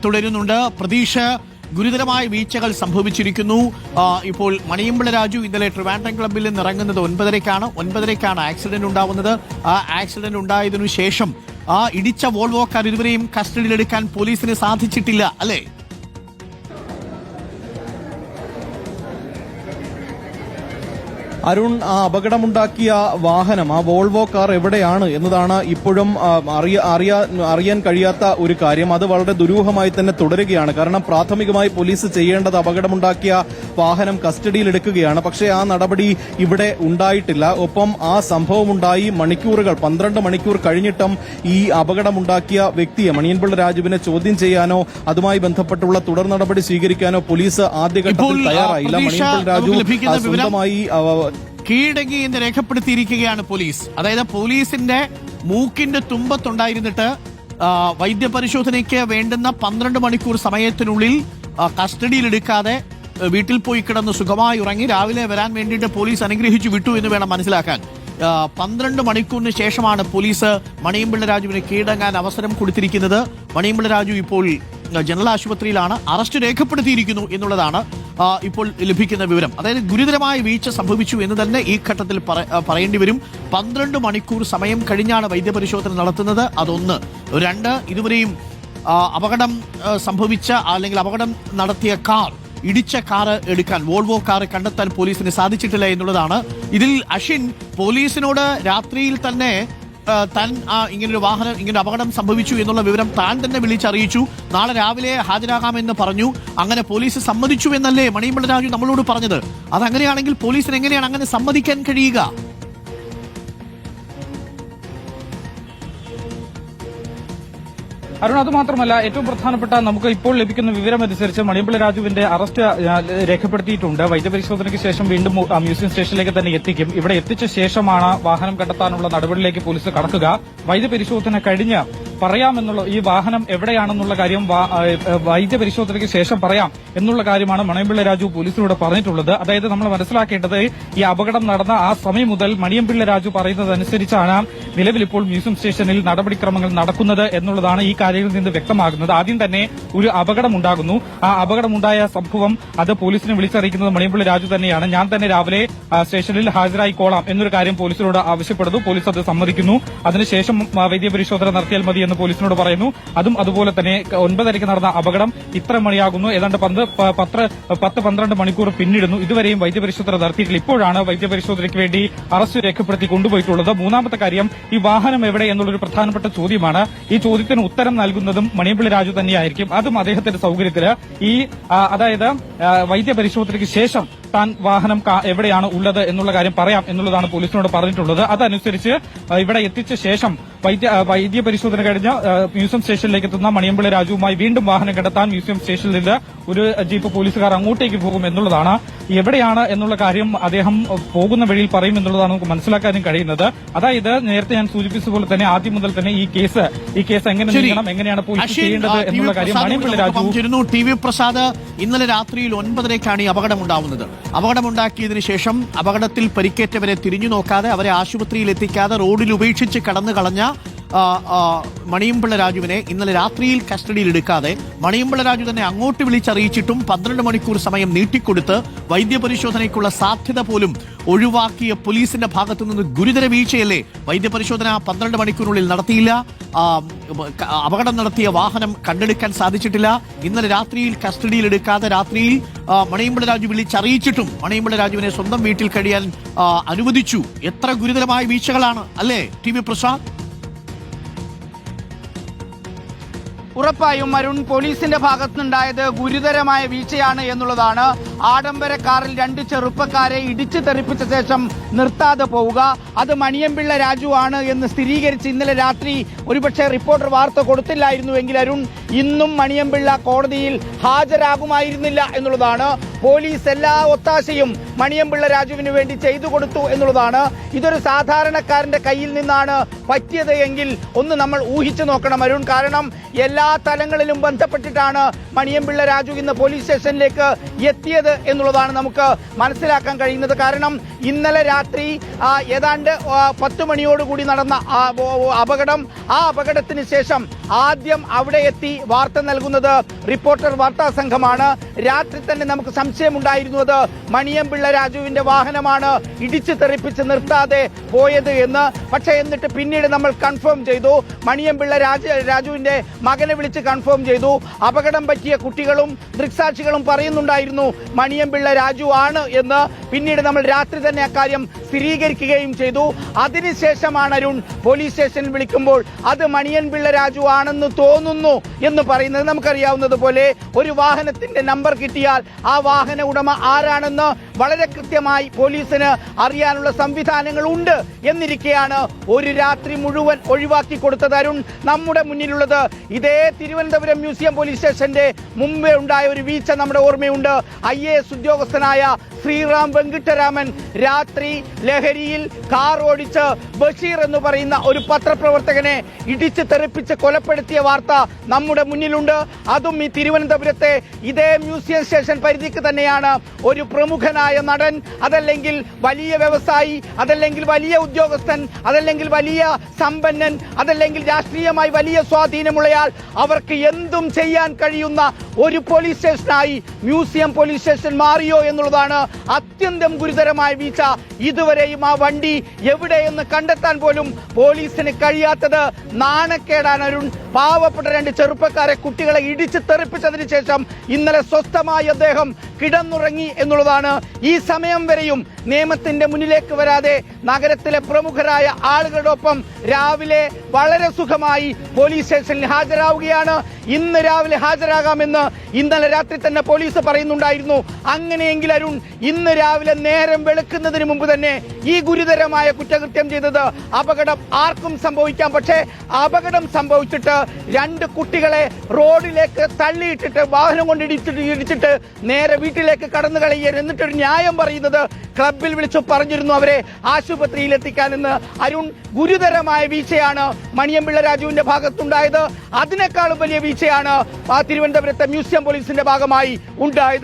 തുടരുന്നുണ്ട്. പ്രതീക്ഷ ഗുരുതരമായ വീഴ്ചകൾ സംഭവിച്ചിരിക്കുന്നു. ഇപ്പോൾ മണിയമ്പിള്ള രാജു ഇന്നലെ ട്രിവാൻഡ്രം ക്ലബ്ബിൽ നിന്ന് ഇറങ്ങുന്നത് 9:30-ക്കാണ് ആക്സിഡന്റ് ഉണ്ടാവുന്നത്. ആ ആക്സിഡന്റ് ഉണ്ടായതിനു ശേഷം ഇടിച്ച വോൾവോ കാർ ഇതുവരെയും കസ്റ്റഡിയിലെടുക്കാൻ പോലീസിന് സാധിച്ചിട്ടില്ല, അല്ലേ? അരുൺ, ആ അപകടമുണ്ടാക്കിയ വാഹനം, ആ വോൾവോ കാർ എവിടെയാണ് എന്നതാണ് ഇപ്പോഴും അറിയാൻ കഴിയാത്ത ഒരു കാര്യം. അത് വളരെ ദുരൂഹമായി തന്നെ തുടരുകയാണ്. കാരണം പ്രാഥമികമായി പോലീസ് ചെയ്യേണ്ടത് അപകടമുണ്ടാക്കിയ വാഹനം കസ്റ്റഡിയിലെടുക്കുകയാണ്. പക്ഷേ ആ നടപടി ഇവിടെ ഉണ്ടായിട്ടില്ല. ഒപ്പം ആ സംഭവമുണ്ടായി മണിക്കൂറുകൾ 12 മണിക്കൂർ കഴിഞ്ഞിട്ടും ഈ അപകടമുണ്ടാക്കിയ വ്യക്തിയെ, മണിയൻപിള്ള രാജുവിനെ ചോദ്യം ചെയ്യാനോ അതുമായി ബന്ധപ്പെട്ടുള്ള തുടർ നടപടി സ്വീകരിക്കാനോ പോലീസ് ആദ്യഘട്ടത്തിൽ തയ്യാറായില്ല. മണിയൻപിള്ള രാജു സ്വന്തമായി കീഴടങ്ങി എന്ന് രേഖപ്പെടുത്തിയിരിക്കുകയാണ് പോലീസ്. അതായത് പോലീസിന്റെ മൂക്കിന്റെ തുമ്പത്തുണ്ടായിരുന്നിട്ട് വൈദ്യപരിശോധനയ്ക്ക് വേണ്ടുന്ന 12 മണിക്കൂർ സമയത്തിനുള്ളിൽ കസ്റ്റഡിയിലെടുക്കാതെ വീട്ടിൽ പോയി കിടന്ന് സുഖമായി ഉറങ്ങി രാവിലെ വരാൻ വേണ്ടിയിട്ട് പോലീസ് അനുഗ്രഹിച്ചു വിട്ടു എന്ന് വേണം മനസ്സിലാക്കാൻ. 12 മണിക്കൂറിന് ശേഷമാണ് പോലീസ് മണിയമ്പിള്ള രാജുവിന് കീഴടങ്ങാൻ അവസരം കൊടുത്തിരിക്കുന്നത്. മണിയമ്പിള്ള രാജു ഇപ്പോൾ ജനറൽ ആശുപത്രിയിലാണ്. അറസ്റ്റ് രേഖപ്പെടുത്തിയിരിക്കുന്നു എന്നുള്ളതാണ് ഇപ്പോൾ ലഭിക്കുന്ന വിവരം. അതായത് ഗുരുതരമായ വീഴ്ച സംഭവിച്ചു എന്ന് തന്നെ ഈ ഘട്ടത്തിൽ പറയേണ്ടി വരും. 12 മണിക്കൂർ സമയം കഴിഞ്ഞാണ് വൈദ്യപരിശോധന നടത്തുന്നത്. അതൊന്ന്. 2, ഇതുവരെയും അപകടം സംഭവിച്ച അല്ലെങ്കിൽ അപകടം നടത്തിയ കാർ, ഇടിച്ച കാറ് എടുക്കാൻ, വോൾവോ കാറ് കണ്ടെത്താൻ പോലീസിന് സാധിച്ചിട്ടില്ല എന്നുള്ളതാണ്. ഇതിൽ അഷിൻ പോലീസിനോട് രാത്രിയിൽ തന്നെ താൻ ഇങ്ങനൊരു വാഹനം, ഇങ്ങനെ അപകടം സംഭവിച്ചു എന്നുള്ള വിവരം താൻ തന്നെ വിളിച്ചറിയിച്ചു. നാളെ രാവിലെ ഹാജരാകാമെന്ന് പറഞ്ഞു. അങ്ങനെ പോലീസ് സമ്മതിച്ചു എന്നല്ലേ മണിയമ്പിള്ള രാജു നമ്മളോട് പറഞ്ഞത്? അതങ്ങനെയാണെങ്കിൽ പോലീസിന് എങ്ങനെയാണ് അങ്ങനെ സമ്മതിക്കാൻ കഴിയുക? അരുൺ, അത് മാത്രമല്ല, ഏറ്റവും പ്രധാനപ്പെട്ട നമുക്ക് ഇപ്പോൾ ലഭിക്കുന്ന വിവരമനുസരിച്ച് മണിയമ്പിള്ള രാജുവിന്റെ അറസ്റ്റ് രേഖപ്പെടുത്തിയിട്ടുണ്ട്. വൈദ്യപരിശോധനയ്ക്ക് ശേഷം വീണ്ടും മ്യൂസിയം സ്റ്റേഷനിലേക്ക് തന്നെ എത്തിക്കും. ഇവിടെ എത്തിച്ച ശേഷമാണ് വാഹനം കണ്ടെത്താനുള്ള നടപടിയിലേക്ക് പോലീസ് കടക്കുക. വൈദ്യപരിശോധന കഴിഞ്ഞ് പറയാമെന്നുള്ള, ഈ വാഹനം എവിടെയാണെന്നുള്ള കാര്യം വൈദ്യപരിശോധനയ്ക്ക് ശേഷം പറയാം എന്നുള്ള കാര്യമാണ് മണിയമ്പിള്ള രാജു പോലീസിനോട് പറഞ്ഞിട്ടുള്ളത്. അതായത് നമ്മൾ മനസ്സിലാക്കേണ്ടത്, ഈ അപകടം നടന്ന ആ സമയം മുതൽ മണിയമ്പിള്ള രാജു പറയുന്നതനുസരിച്ചാണ് നിലവിൽ ഇപ്പോൾ മ്യൂസിയം സ്റ്റേഷനിൽ നടപടിക്രമങ്ങൾ നടക്കുന്നത് എന്നുള്ളതാണ് ഈ കാര്യങ്ങളിൽ നിന്ന് വ്യക്തമാകുന്നത്. ആദ്യം തന്നെ ഒരു അപകടമുണ്ടാകുന്നു. ആ അപകടമുണ്ടായ സംഭവം അത് പോലീസിനെ വിളിച്ചറിയിക്കുന്നത് മണിയമ്പിള്ള രാജു തന്നെയാണ്. ഞാൻ തന്നെ രാവിലെ സ്റ്റേഷനിൽ ഹാജരായിക്കോളാം എന്നൊരു കാര്യം പോലീസിനോട് ആവശ്യപ്പെടുന്നു. പോലീസ് അത് സമ്മതിക്കുന്നു. അതിനുശേഷം വൈദ്യപരിശോധന നടത്തിയാൽ മതി എന്ന് പോലീസിനോട് പറയുന്നു. അതും അതുപോലെ തന്നെ 9:30 നടന്ന അപകടം ഇത്ര മണിയാകുന്നു. ഏതാണ്ട് 10-12 മണിക്കൂർ പിന്നിടുന്നു. ഇതുവരെയും വൈദ്യപരിശോധന നടത്തിയിട്ടില്ല. ഇപ്പോഴാണ് വൈദ്യപരിശോധനയ്ക്ക് വേണ്ടി അറസ്റ്റ് രേഖപ്പെടുത്തി കൊണ്ടുപോയിട്ടുള്ളത്. മൂന്നാമത്തെ കാര്യം, ഈ വാഹനം എവിടെ എന്നുള്ളൊരു പ്രധാനപ്പെട്ട ചോദ്യമാണ്. ഈ ചോദ്യത്തിന് ഉത്തരം നൽകുന്നതും മണിയമ്പിള്ള രാജു തന്നെയായിരിക്കും. അതും അദ്ദേഹത്തിന്റെ സൌകര്യത്തില് അതായത് വൈദ്യപരിശോധനയ്ക്ക് ശേഷം താൻ വാഹനം എവിടെയാണ് ഉള്ളത് എന്നുള്ള കാര്യം പറയാം എന്നുള്ളതാണ് പോലീസിനോട് പറഞ്ഞിട്ടുള്ളത്. അതനുസരിച്ച് ഇവിടെ എത്തിച്ച ശേഷം വൈദ്യപരിശോധന കഴിഞ്ഞ് മ്യൂസിയം സ്റ്റേഷനിലേക്ക് എത്തുന്ന മണിയമ്പിള്ള രാജുവുമായി വീണ്ടും വാഹനം കണ്ടെത്താൻ മ്യൂസിയം സ്റ്റേഷനിൽ നിന്ന് ഒരു ജീപ്പ് പോലീസുകാർ അങ്ങോട്ടേക്ക് പോകും എന്നുള്ളതാണ്. എവിടെയാണ് എന്നുള്ള കാര്യം അദ്ദേഹം പോകുന്ന വഴിയിൽ പറയും എന്നുള്ളതാണ് നമുക്ക് മനസ്സിലാക്കാനും കഴിയുന്നത്. അതായത് നേരത്തെ ഞാൻ സൂചിപ്പിച്ചതുപോലെ തന്നെ ആദ്യം മുതൽ തന്നെ ഈ കേസ് എങ്ങനെ നീങ്ങണം, എങ്ങനെയാണ് പോലീസ് ചെയ്യേണ്ടത് എന്നുള്ള കാര്യം മണിയമ്പിള്ള രാജു. ടി വി പ്രസാദ്, ഇന്നലെ രാത്രിയിൽ 9:30ക്കാണ് ഈ അപകടമുണ്ടാവുന്നത്. അപകടമുണ്ടാക്കിയതിനു ശേഷം അപകടത്തിൽ പരിക്കേറ്റവരെ തിരിഞ്ഞു നോക്കാതെ, അവരെ ആശുപത്രിയിൽ എത്തിക്കാതെ റോഡിൽ ഉപേക്ഷിച്ച് കടന്നു കളഞ്ഞ മണിയമ്പിള്ള രാജുവിനെ ഇന്നലെ രാത്രിയിൽ കസ്റ്റഡിയിൽ എടുക്കാതെ മണിയമ്പിള്ള രാജു തന്നെ അങ്ങോട്ട് വിളിച്ചറിയിച്ചിട്ടും 12 മണിക്കൂർ സമയം നീട്ടിക്കൊടുത്ത് വൈദ്യപരിശോധനയ്ക്കുള്ള സാധ്യത പോലും ഒഴിവാക്കിയ പോലീസിന്റെ ഭാഗത്തു നിന്ന് ഗുരുതര വീഴ്ചയല്ലേ? വൈദ്യപരിശോധന 12 മണിക്കൂറിനുള്ളിൽ നടത്തിയില്ല. അപകടം നടത്തിയ വാഹനം കണ്ടെടുക്കാൻ സാധിച്ചിട്ടില്ല. ഇന്നലെ രാത്രിയിൽ കസ്റ്റഡിയിൽ എടുക്കാതെ രാത്രിയിൽ മണിയമ്പിള്ള രാജു വിളിച്ചറിയിച്ചിട്ടും മണിയമ്പിള്ള രാജുവിനെ സ്വന്തം വീട്ടിൽ കഴിയാൻ അനുവദിച്ചു. എത്ര ഗുരുതരമായ വീഴ്ചകളാണ് അല്ലേ ടി വി പ്രസാദ്? ഉറപ്പായും അരുൺ, പോലീസിന്റെ ഭാഗത്തുനിന്നുണ്ടായത് ഗുരുതരമായ വീഴ്ചയാണ് എന്നുള്ളതാണ്. ആഡംബര കാറിൽ 2 ചെറുപ്പക്കാരെ ഇടിച്ചു തെറിപ്പിച്ച ശേഷം നിർത്താതെ പോവുക, അത് മണിയമ്പിള്ള രാജു ആണ് എന്ന് സ്ഥിരീകരിച്ച് ഇന്നലെ രാത്രി ഒരുപക്ഷെ റിപ്പോർട്ടർ വാർത്ത കൊടുത്തില്ലായിരുന്നുവെങ്കിൽ അരുൺ, ഇന്നും മണിയമ്പിള്ള കോടതിയിൽ ഹാജരാകുമായിരുന്നില്ല എന്നുള്ളതാണ്. പോലീസ് എല്ലാ ഒത്താശയും മണിയമ്പിള്ള രാജുവിന് വേണ്ടി ചെയ്തു കൊടുത്തു എന്നുള്ളതാണ്. ഇതൊരു സാധാരണക്കാരന്റെ കയ്യിൽ നിന്നാണ് പറ്റിയത് എങ്കിൽ ഒന്ന് നമ്മൾ ഊഹിച്ചു നോക്കണം അരുൺ. കാരണം എല്ലാ തലങ്ങളിലും ബന്ധപ്പെട്ടിട്ടാണ് മണിയമ്പിള്ള രാജു ഇന്ന് പോലീസ് സ്റ്റേഷനിലേക്ക് എത്തിയത് എന്നുള്ളതാണ് നമുക്ക് മനസ്സിലാക്കാൻ കഴിയുന്നത്. കാരണം ഇന്നലെ രാത്രി ഏതാണ്ട് 10 മണിയോടുകൂടി നടന്ന അപകടം, ആ അപകടത്തിന് ശേഷം ആദ്യം അവിടെ എത്തി വാർത്ത നൽകുന്നത് റിപ്പോർട്ടർ വാർത്താ സംഘമാണ്. രാത്രി തന്നെ നമുക്ക് സംശയമുണ്ടായിരുന്നു അത് മണിയമ്പിള്ള രാജുവിന്റെ വാഹനമാണ് ഇടിച്ചു തെറിപ്പിച്ച് നിർത്താതെ പോയത് എന്ന്. പക്ഷേ എന്നിട്ട് പിന്നീട് നമ്മൾ കൺഫേം ചെയ്തു. മണിയമ്പിള്ള രാജുവിന്റെ മകനെ വിളിച്ച് കൺഫേം ചെയ്തു. അപകടം പറ്റിയ കുട്ടികളും ദൃക്സാക്ഷികളും പറയുന്നുണ്ടായിരുന്നു മണിയമ്പിള്ള രാജു ആണ് എന്ന്. പിന്നീട് നമ്മൾ രാത്രി തന്നെ അക്കാര്യം സ്ഥിരീകരിക്കുകയും ചെയ്തു. അതിനുശേഷമാണ് അരുൺ പോലീസ് സ്റ്റേഷനിൽ വിളിക്കുമ്പോൾ അത് മണിയൻപിള്ള രാജു ആണെന്ന് തോന്നുന്നു എന്ന് പറയുന്നത്. നമുക്കറിയാവുന്നതുപോലെ ഒരു വാഹനത്തിന്റെ നമ്പർ കിട്ടിയാൽ ആ വാഹന ഉടമ ആരാണെന്ന് വളരെ കൃത്യമായി പോലീസിന് അറിയാനുള്ള സംവിധാനങ്ങൾ ഉണ്ട് എന്നിരിക്കെയാണ് ഒരു രാത്രി മുഴുവൻ ഒഴിവാക്കി കൊടുത്തത്. അരുൺ, നമ്മുടെ മുന്നിലുള്ളത് ഇതേ തിരുവനന്തപുരം മ്യൂസിയം പോലീസ് സ്റ്റേഷന്റെ മുമ്പേ ഉണ്ടായ ഒരു വീഴ്ച നമ്മുടെ ഓർമ്മയുണ്ട്. IAS ഉദ്യോഗസ്ഥനായ ശ്രീറാം വെങ്കിട്ടരാമൻ രാത്രി ലഹരിയിൽ കാർ ഓടിച്ച് ബഷീർ എന്ന് പറയുന്ന ഒരു പത്രപ്രവർത്തകനെ ഇടിച്ച് തെറിപ്പിച്ച് കൊലപ്പെടുത്തിയ വാർത്ത നമ്മുടെ മുന്നിലുണ്ട്. അതും ഈ തിരുവനന്തപുരത്തെ ഇതേ മ്യൂസിയം സ്റ്റേഷൻ പരിധിക്ക് തന്നെയാണ്. ഒരു പ്രമുഖനായ നടൻ, അതല്ലെങ്കിൽ വലിയ വ്യവസായി, അതല്ലെങ്കിൽ വലിയ ഉദ്യോഗസ്ഥൻ, അതല്ലെങ്കിൽ വലിയ സമ്പന്നൻ, അതല്ലെങ്കിൽ രാഷ്ട്രീയമായി വലിയ സ്വാധീനമുള്ളയാൾ, അവർക്ക് എന്തും ചെയ്യാൻ കഴിയുന്ന ഒരു പോലീസ് സ്റ്റേഷനായി മ്യൂസിയം പോലീസ് സ്റ്റേഷൻ മാറിയോ എന്നുള്ളതാണ് അത്യന്തം ഗുരുതരമായ വീഴ്ച. ഇതുവരെയും ആ വണ്ടി എവിടെയെന്ന് കണ്ടെത്താൻ പോലും പോലീസിന് കഴിയാത്തത് നാണക്കേടാണ് അരുൺ. പാവപ്പെട്ട 2 ചെറുപ്പക്കാരെ, കുട്ടികളെ ഇടിച്ച് തെറിപ്പിച്ചതിന് ശേഷം ഇന്നലെ സ്വസ്ഥമായി അദ്ദേഹം കിടന്നുറങ്ങി എന്നുള്ളതാണ്. ഈ സമയം വരെയും നിയമത്തിന്റെ മുന്നിലേക്ക് വരാതെ നഗരത്തിലെ പ്രമുഖരായ ആളുകളോടൊപ്പം രാവിലെ വളരെ സുഖമായി പോലീസ് സ്റ്റേഷനിൽ ഹാജരാവുകയാണ്. ഇന്ന് രാവിലെ ഹാജരാകാമെന്ന് ഇന്നലെ രാത്രി തന്നെ പോലീസ് പറയുന്നുണ്ടായിരുന്നു. അങ്ങനെയെങ്കിൽ അരുൺ, ഇന്ന് രാവിലെ നേരം വെളുക്കുന്നതിന് മുമ്പ് തന്നെ ഈ ഗുരുതരമായ കുറ്റകൃത്യം ചെയ്തത് അപകടം ആർക്കും സംഭവിക്കാം. പക്ഷേ അപകടം സംഭവിച്ചിട്ട് 2 കുട്ടികളെ റോഡിലേക്ക് തള്ളിയിട്ടിട്ട് വാഹനം കൊണ്ട് ഇടിച്ചിട്ട് നേരെ വീട്ടിലേക്ക് കടന്നു കളയരുത് എന്നിട്ടൊരു ന്യായം പറയുന്നത് ക്ലബിൽ വിളിച്ചു പറഞ്ഞിരുന്നു അവരെ ആശുപത്രിയിൽ എത്തിക്കാനെന്ന്. അരുൺ, ഗുരുതരമായ വീഴ്ചയാണ് മണിയമ്പിള്ള രാജുവിന്റെ ഭാഗത്തുണ്ടായത്. അതിനേക്കാളും വലിയ വീഴ്ചയാണ് തിരുവനന്തപുരത്തെ മ്യൂസിയം പോലീസിന്റെ ഭാഗമായി ഉണ്ടായത്.